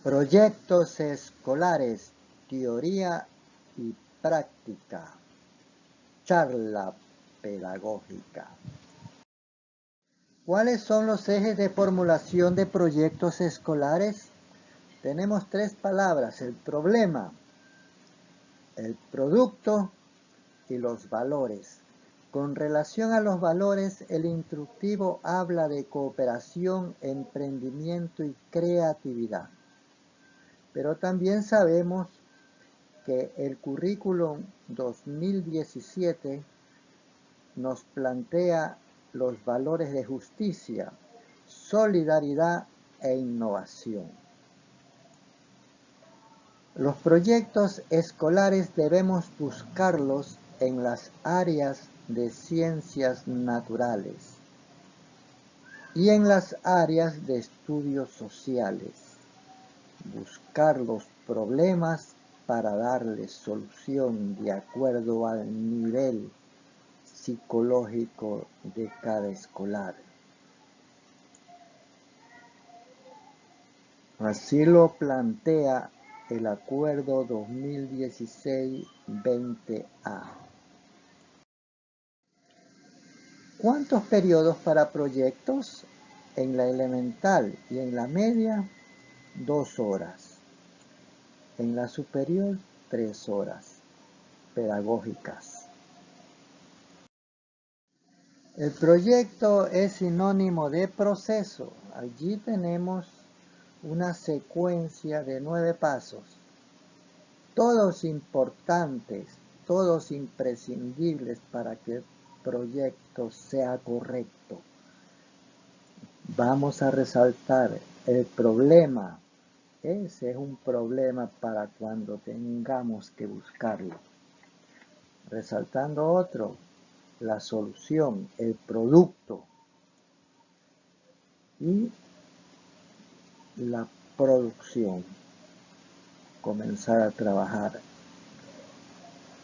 Proyectos escolares, teoría y práctica. Charla pedagógica. ¿Cuáles son los ejes de formulación de proyectos escolares? Tenemos tres palabras: el problema, el producto y los valores. Con relación a los valores, el instructivo habla de cooperación, emprendimiento y creatividad. Pero también sabemos que el currículum 2017 nos plantea los valores de justicia, solidaridad e innovación. Los proyectos escolares debemos buscarlos en las áreas de ciencias naturales y en las áreas de estudios sociales. Buscar los problemas para darle solución de acuerdo al nivel psicológico de cada escolar. Así lo plantea el Acuerdo 2016-20A. ¿Cuántos periodos para proyectos? En la elemental y en la media, 2 horas. En la superior, 3 horas pedagógicas. El proyecto es sinónimo de proceso. Allí tenemos una secuencia de 9 pasos, todos importantes, todos imprescindibles para que el proyecto sea correcto. Vamos a resaltar el problema. Ese es un problema para cuando tengamos que buscarlo. Resaltando otro, la solución, el producto y la producción. Comenzar a trabajar.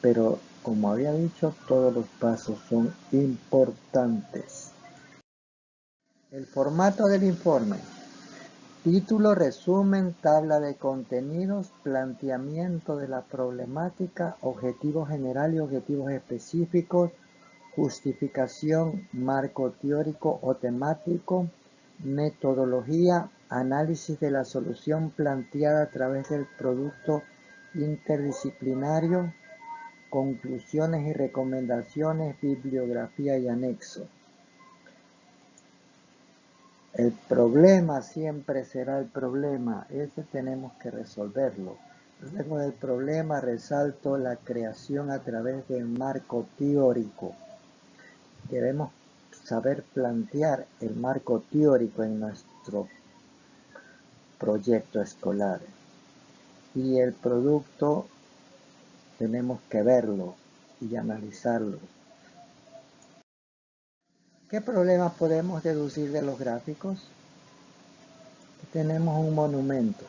Pero, como había dicho, todos los pasos son importantes. El formato del informe. Título, resumen, tabla de contenidos, planteamiento de la problemática, objetivo general y objetivos específicos, justificación, marco teórico o temático, metodología, análisis de la solución planteada a través del producto interdisciplinario, conclusiones y recomendaciones, bibliografía y anexo. El problema siempre será el problema, ese tenemos que resolverlo. Luego del problema resalto la creación a través del marco teórico. Debemos saber plantear el marco teórico en nuestro proyecto escolar. Y el producto tenemos que verlo y analizarlo. ¿Qué problemas podemos deducir de los gráficos? Tenemos un monumento.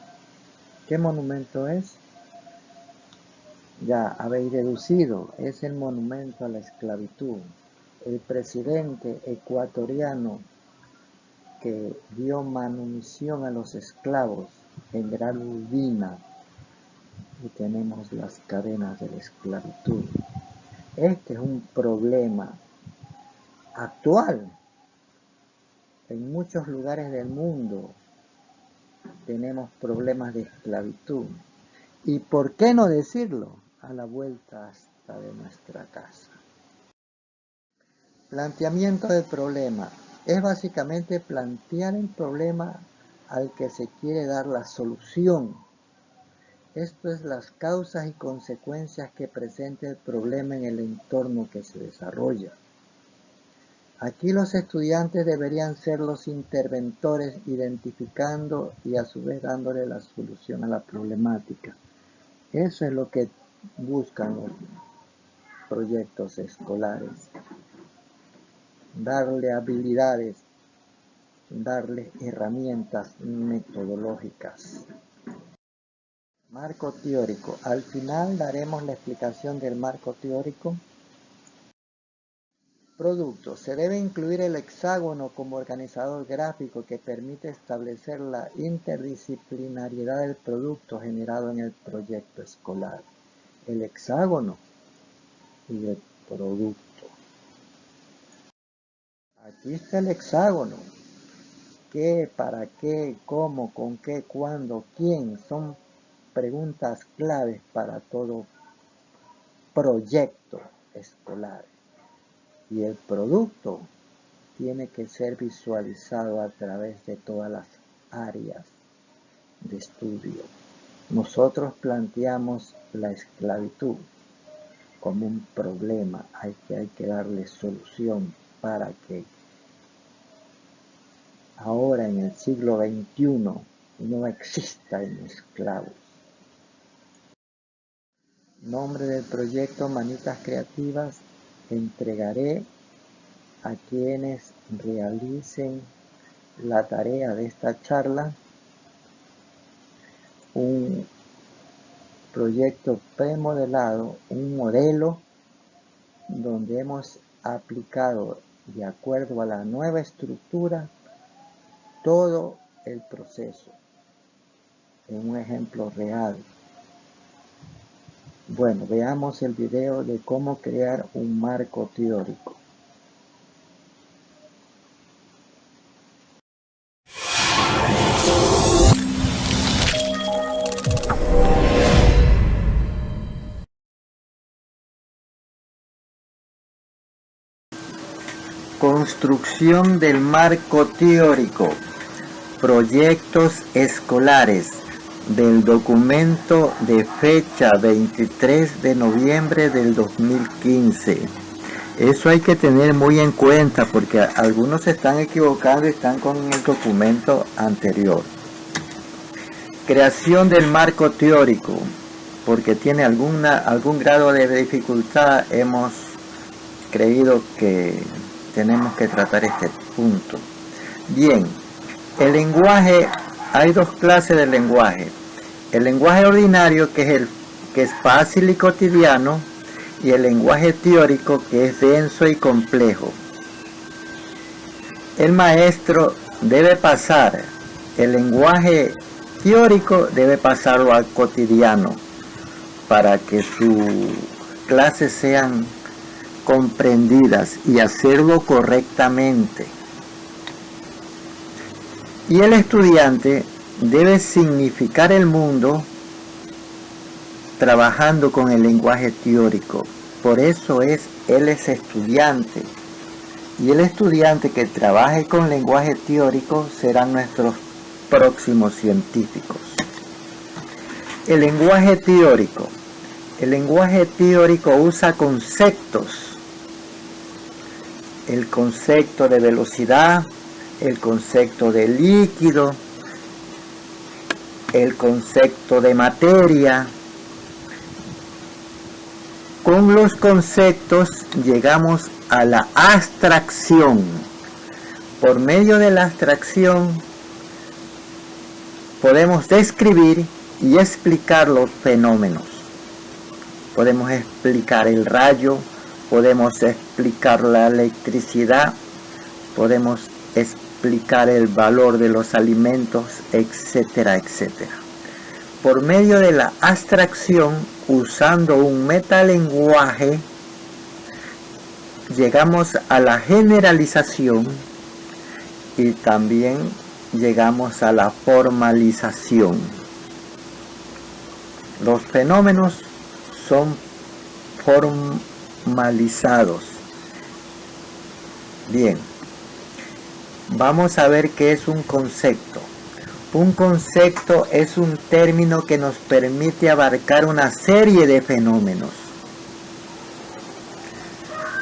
¿Qué monumento es? Ya habéis deducido, es el monumento a la esclavitud. El presidente ecuatoriano que dio manumisión a los esclavos, General Urbina, y tenemos las cadenas de la esclavitud. Este es un problema actual. En muchos lugares del mundo tenemos problemas de esclavitud. ¿Y por qué no decirlo? A la vuelta hasta de nuestra casa. Planteamiento del problema. Es básicamente plantear el problema al que se quiere dar la solución. Esto es las causas y consecuencias que presenta el problema en el entorno que se desarrolla. Aquí los estudiantes deberían ser los interventores, identificando y a su vez dándole la solución a la problemática. Eso es lo que buscan los proyectos escolares. Darle habilidades, darle herramientas metodológicas. Marco teórico. Al final daremos la explicación del marco teórico. producto. Se debe incluir el hexágono como organizador gráfico que permite establecer la interdisciplinariedad del producto generado en el proyecto escolar. El hexágono y el producto. Aquí está el hexágono. ¿Qué, para qué, cómo, con qué, cuándo, quién? Son preguntas claves para todo proyecto escolar. Y el producto tiene que ser visualizado a través de todas las áreas de estudio. Nosotros planteamos la esclavitud como un problema, hay que darle solución para que ahora en el siglo XXI no existan esclavos. Nombre del proyecto Manitas Creativas. Entregaré a quienes realicen la tarea de esta charla un proyecto premodelado, un modelo donde hemos aplicado de acuerdo a la nueva estructura todo el proceso en un ejemplo real. Bueno, veamos el video de cómo crear un marco teórico. Construcción del marco teórico. Proyectos escolares del documento de fecha 23 de noviembre del 2015. Eso hay que tener muy en cuenta porque algunos se están equivocando y están con el documento anterior. Creación del marco teórico, porque tiene algún grado de dificultad, hemos creído que tenemos que tratar este punto. Bien, el lenguaje, hay dos clases de lenguaje. El lenguaje ordinario, que es fácil y cotidiano, y el lenguaje teórico, que es denso y complejo. El maestro debe pasar el lenguaje teórico, debe pasarlo al cotidiano para que sus clases sean comprendidas y hacerlo correctamente. Y el estudiante debe significar el mundo trabajando con el lenguaje teórico. Por eso él es estudiante. Y el estudiante que trabaje con lenguaje teórico serán nuestros próximos científicos. El lenguaje teórico. El lenguaje teórico usa conceptos. El concepto de velocidad, el concepto de líquido, el concepto de materia. Con los conceptos llegamos a la abstracción. Por medio de la abstracción podemos describir y explicar los fenómenos. Podemos explicar el rayo, podemos explicar la electricidad, podemos explicar el valor de los alimentos, etcétera, etcétera. Por medio de la abstracción, usando un metalenguaje, llegamos a la generalización y también llegamos a la formalización. Los fenómenos son formalizados. Bien, vamos a ver qué es un concepto. Un concepto es un término que nos permite abarcar una serie de fenómenos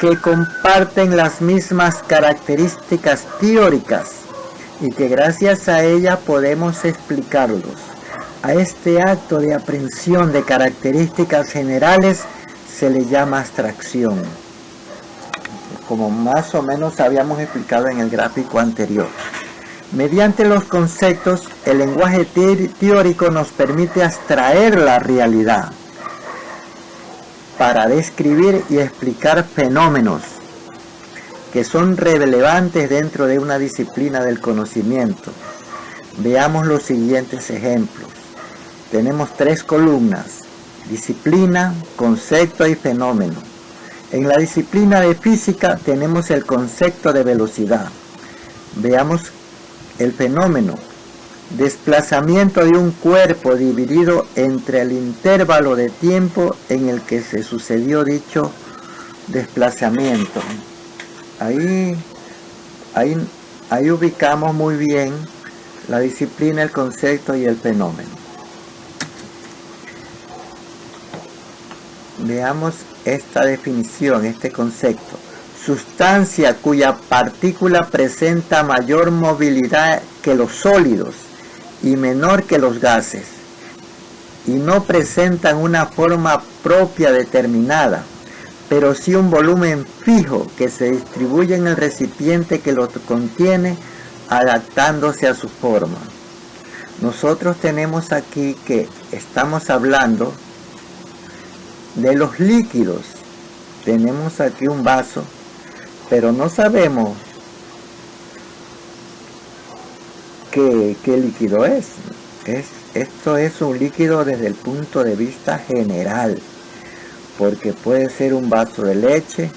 que comparten las mismas características teóricas y que gracias a ella podemos explicarlos. A este acto de aprehensión de características generales se le llama abstracción, como más o menos habíamos explicado en el gráfico anterior. Mediante los conceptos, el lenguaje teórico nos permite abstraer la realidad para describir y explicar fenómenos. que son relevantes dentro de una disciplina del conocimiento. Veamos los siguientes ejemplos. Tenemos 3 columnas: disciplina, concepto y fenómeno. En la disciplina de física tenemos el concepto de velocidad. Veamos el fenómeno: desplazamiento de un cuerpo dividido entre el intervalo de tiempo en el que se sucedió dicho desplazamiento. Ahí ubicamos muy bien la disciplina, el concepto y el fenómeno. Veamos esta definición, este concepto: sustancia cuya partícula presenta mayor movilidad que los sólidos y menor que los gases, y no presentan una forma propia determinada, pero sí un volumen fijo que se distribuye en el recipiente que lo contiene, adaptándose a su forma. Nosotros tenemos aquí que estamos hablando de los líquidos. Tenemos aquí un vaso, pero no sabemos qué líquido es. Esto es un líquido desde el punto de vista general, porque puede ser un vaso de leche,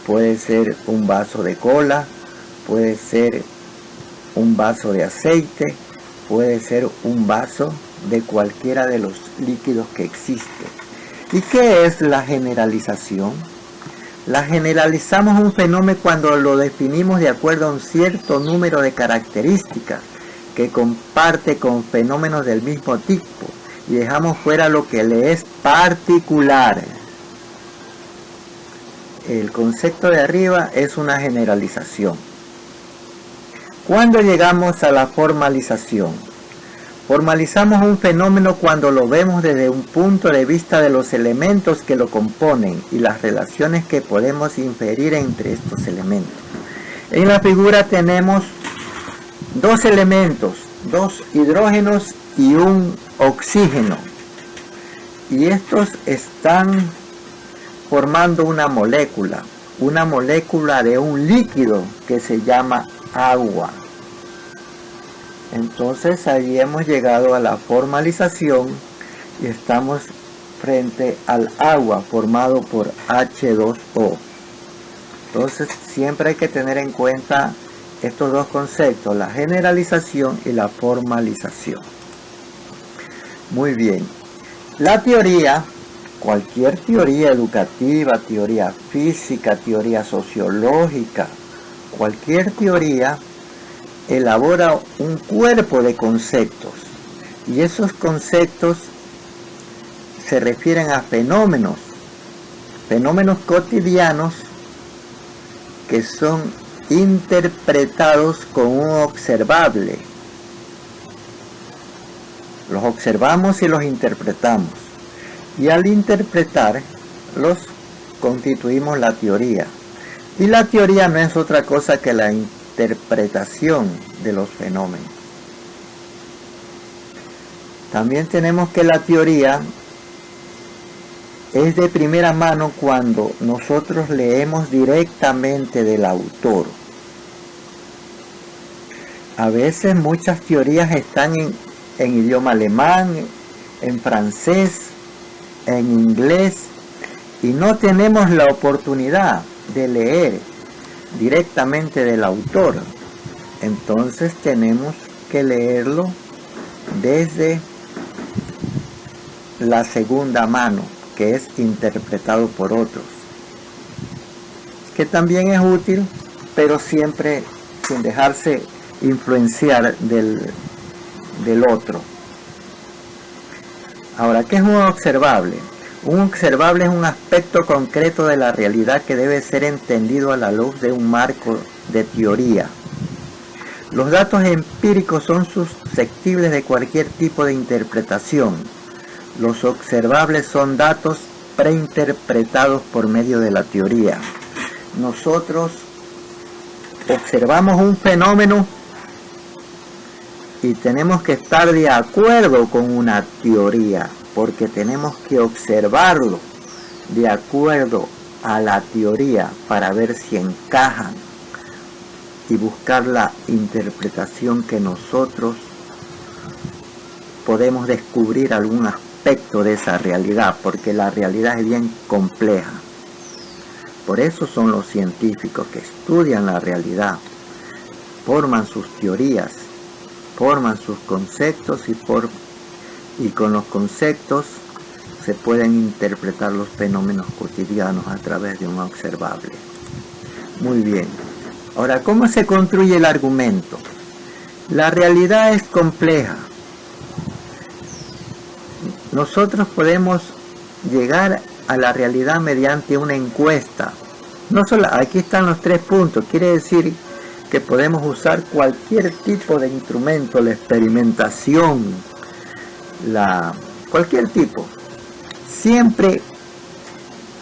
puede ser un vaso de cola, puede ser un vaso de aceite, puede ser un vaso de cualquiera de los líquidos que existen. ¿Y qué es la generalización? La generalizamos un fenómeno cuando lo definimos de acuerdo a un cierto número de características que comparte con fenómenos del mismo tipo, y dejamos fuera lo que le es particular. El concepto de arriba es una generalización. ¿Cuándo llegamos a la formalización? Formalizamos un fenómeno cuando lo vemos desde un punto de vista de los elementos que lo componen y las relaciones que podemos inferir entre estos elementos. En la figura tenemos 2 elementos, 2 hidrógenos y un oxígeno. Y estos están formando una molécula de un líquido que se llama agua. Entonces ahí hemos llegado a la formalización y estamos frente al agua formado por H2O. Entonces siempre hay que tener en cuenta estos 2 conceptos: la generalización y la formalización. Muy bien. La teoría, cualquier teoría educativa, teoría física, teoría sociológica, cualquier teoría elabora un cuerpo de conceptos, y esos conceptos se refieren a fenómenos cotidianos que son interpretados con un observable. Los observamos y los interpretamos, y al interpretar los constituimos la teoría. Y la teoría no es otra cosa que la interpretación de los fenómenos. También tenemos que la teoría es de primera mano cuando nosotros leemos directamente del autor. A veces muchas teorías están en idioma alemán, en francés, en inglés, y no tenemos la oportunidad de leer directamente del autor. Entonces tenemos que leerlo desde la segunda mano, que es interpretado por otros, que también es útil, pero siempre sin dejarse influenciar del otro. Ahora, ¿qué es un observable? Un observable es un aspecto concreto de la realidad que debe ser entendido a la luz de un marco de teoría. Los datos empíricos son susceptibles de cualquier tipo de interpretación. Los observables son datos preinterpretados por medio de la teoría. Nosotros observamos un fenómeno y tenemos que estar de acuerdo con una teoría, porque tenemos que observarlo de acuerdo a la teoría para ver si encajan y buscar la interpretación que nosotros podemos descubrir algún aspecto de esa realidad, porque la realidad es bien compleja. Por eso son los científicos que estudian la realidad, forman sus teorías, forman sus conceptos y con los conceptos se pueden interpretar los fenómenos cotidianos a través de un observable. Muy bien. Ahora, ¿cómo se construye el argumento? La realidad es compleja. Nosotros podemos llegar a la realidad mediante una encuesta. No solo, aquí están los 3 puntos. Quiere decir que podemos usar cualquier tipo de instrumento, la experimentación, cualquier tipo. Siempre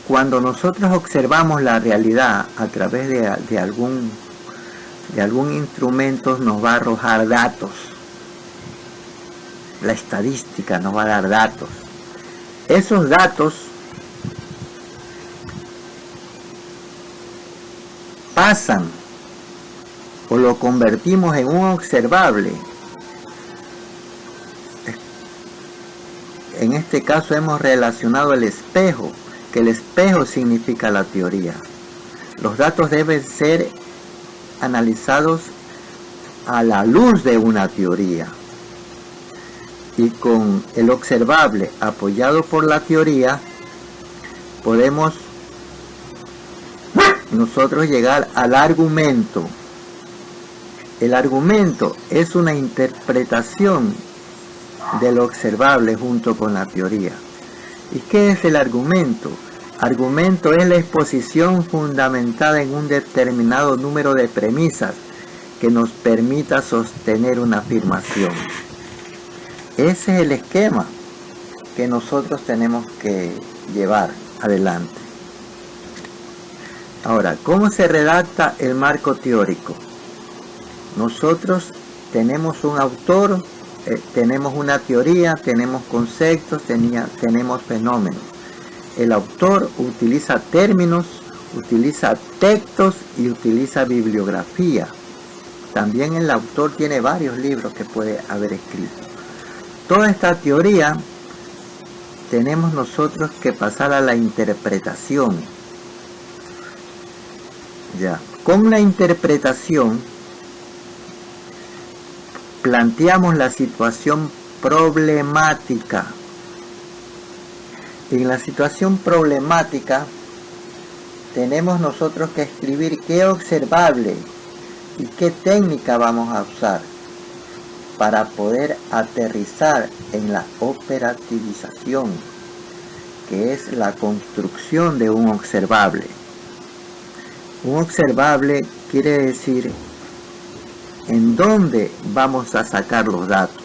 cuando nosotros observamos la realidad a través de algún instrumento, nos va a arrojar datos. La estadística nos va a dar datos. Esos datos pasan o lo convertimos en un observable. En este caso hemos relacionado el espejo, que el espejo significa la teoría. Los datos deben ser analizados a la luz de una teoría. Y con el observable apoyado por la teoría, podemos nosotros llegar al argumento. El argumento es una interpretación del observable junto con la teoría. ¿Y qué es el argumento? Argumento es la exposición fundamentada en un determinado número de premisas que nos permita sostener una afirmación. Ese es el esquema que nosotros tenemos que llevar adelante. Ahora, ¿cómo se redacta el marco teórico? Nosotros tenemos un autor, tenemos una teoría, tenemos conceptos, tenemos fenómenos. El autor utiliza términos, utiliza textos y utiliza bibliografía. También el autor tiene varios libros que puede haber escrito. Toda esta teoría tenemos nosotros que pasar a la interpretación. Ya, con la interpretación planteamos la situación problemática. En la situación problemática tenemos nosotros que escribir qué observable y qué técnica vamos a usar para poder aterrizar en la operativización, que es la construcción de un observable. Un observable quiere decir en dónde vamos a sacar los datos.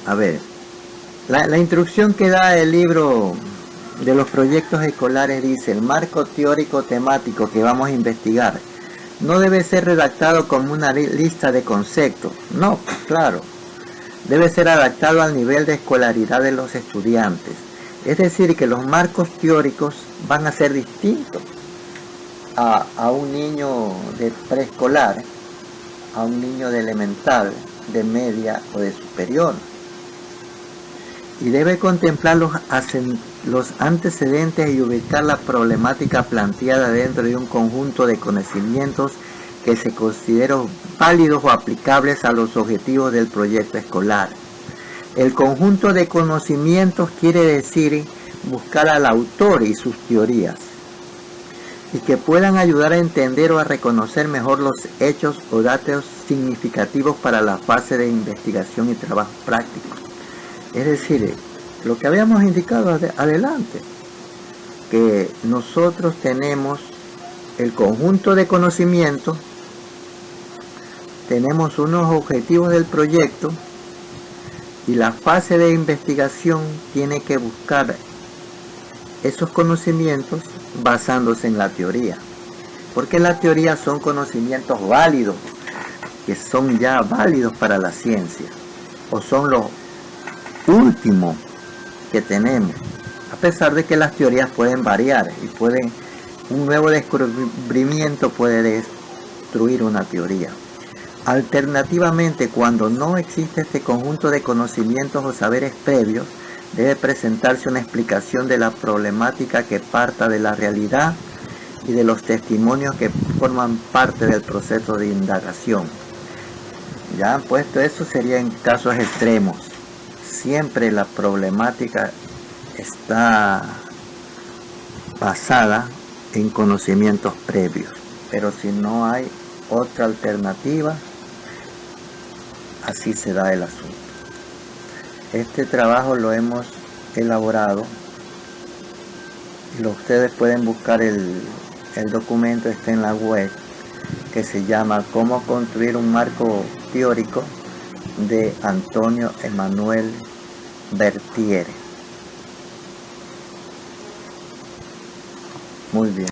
A ver, la instrucción que da el libro de los proyectos escolares dice: el marco teórico temático que vamos a investigar no debe ser redactado como una lista de conceptos. No, claro, debe ser adaptado al nivel de escolaridad de los estudiantes. Es decir, que los marcos teóricos van a ser distintos a un niño de preescolar, a un niño de elemental, de media o de superior. Y debe contemplar los antecedentes y ubicar la problemática planteada dentro de un conjunto de conocimientos que se consideran válidos o aplicables a los objetivos del proyecto escolar. El conjunto de conocimientos quiere decir buscar al autor y sus teorías, y que puedan ayudar a entender o a reconocer mejor los hechos o datos significativos para la fase de investigación y trabajo práctico. Es decir, lo que habíamos indicado adelante, que nosotros tenemos el conjunto de conocimientos, tenemos unos objetivos del proyecto, y la fase de investigación tiene que buscar esos conocimientos basándose en la teoría, porque la teoría son conocimientos válidos, que son ya válidos para la ciencia, o son los últimos que tenemos, a pesar de que las teorías pueden variar y Un nuevo descubrimiento puede destruir una teoría. Alternativamente, cuando no existe este conjunto de conocimientos o saberes previos, debe presentarse una explicación de la problemática que parta de la realidad y de los testimonios que forman parte del proceso de indagación. Ya han puesto eso, sería en casos extremos. Siempre la problemática está basada en conocimientos previos, pero si no hay otra alternativa, así se da el asunto. Este trabajo lo hemos elaborado y ustedes pueden buscar el documento, está en la web, que se llama Cómo construir un marco teórico, de Antonio Emanuel Bertiere. Muy bien.